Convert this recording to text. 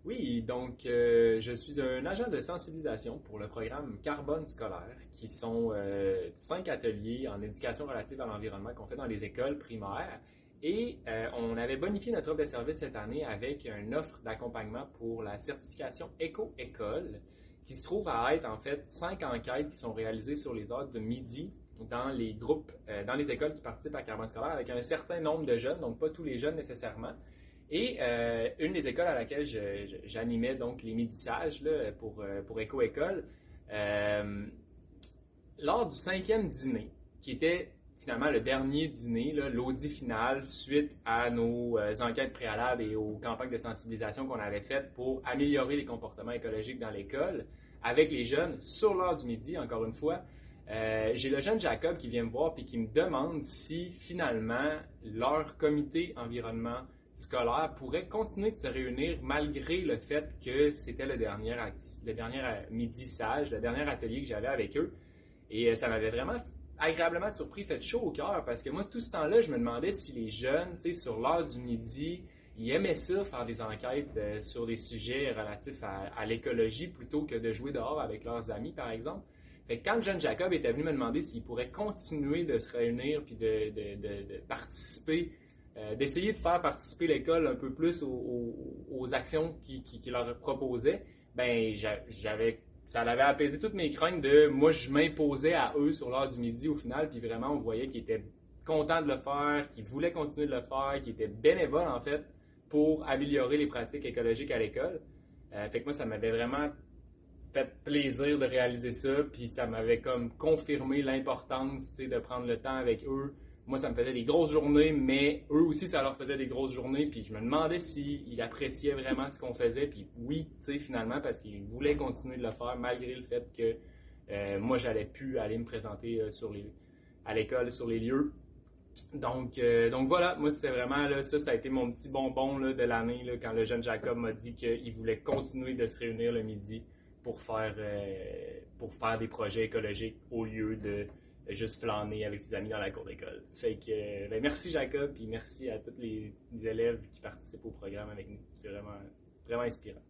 Oui, donc je suis un agent de sensibilisation pour le programme Carbone scolaire, qui sont 5 ateliers en éducation relative à l'environnement qu'on fait dans les écoles primaires. Et on avait bonifié notre offre de service cette année avec une offre d'accompagnement pour la certification Éco-École, qui se trouve à être en fait 5 enquêtes qui sont réalisées sur les heures de midi dans les groupes, dans les écoles qui participent à Carbone scolaire avec un certain nombre de jeunes, donc pas tous les jeunes nécessairement. Et une des écoles à laquelle j'animais donc les médissages là, pour Éco-École, euh, lors du 5e dîner, qui était finalement le dernier dîner, l'audit final, suite à nos enquêtes préalables et aux campagnes de sensibilisation qu'on avait faites pour améliorer les comportements écologiques dans l'école, avec les jeunes, sur l'heure du midi, encore une fois, j'ai le jeune Jacob qui vient me voir et qui me demande si finalement leur comité environnement scolaire pourrait continuer de se réunir malgré le fait que c'était le dernier midi sage, le dernier atelier que j'avais avec eux. Et ça m'avait vraiment agréablement surpris, fait chaud au cœur, parce que moi, tout ce temps-là, je me demandais si les jeunes, tu sais, sur l'heure du midi, ils aimaient ça, faire des enquêtes sur des sujets relatifs à l'écologie, plutôt que de jouer dehors avec leurs amis, par exemple. Fait que quand le jeune Jacob était venu me demander s'il pourrait continuer de se réunir puis de participer, d'essayer de faire participer l'école un peu plus aux actions qu'il leur proposait, ben ça avait apaisé toutes mes craintes de moi je m'imposais à eux sur l'heure du midi au final, puis vraiment on voyait qu'ils étaient contents de le faire, qu'ils voulaient continuer de le faire, qu'ils étaient bénévoles en fait pour améliorer les pratiques écologiques à l'école. Fait que moi ça m'avait vraiment fait plaisir de réaliser ça, puis ça m'avait comme confirmé l'importance de prendre le temps avec eux. Moi, ça me faisait des grosses journées, mais eux aussi, ça leur faisait des grosses journées, puis je me demandais s'ils appréciaient vraiment ce qu'on faisait, puis oui, finalement, parce qu'ils voulaient continuer de le faire, malgré le fait que moi, j'allais plus aller me présenter à l'école sur les lieux. Donc voilà, moi c'est vraiment là, ça a été mon petit bonbon là, de l'année là, quand le jeune Jacob m'a dit qu'il voulait continuer de se réunir le midi pour faire des projets écologiques au lieu de juste flâner avec ses amis dans la cour d'école. Fait que ben, merci Jacob, puis merci à tous les élèves qui participent au programme avec nous. C'est vraiment, vraiment inspirant.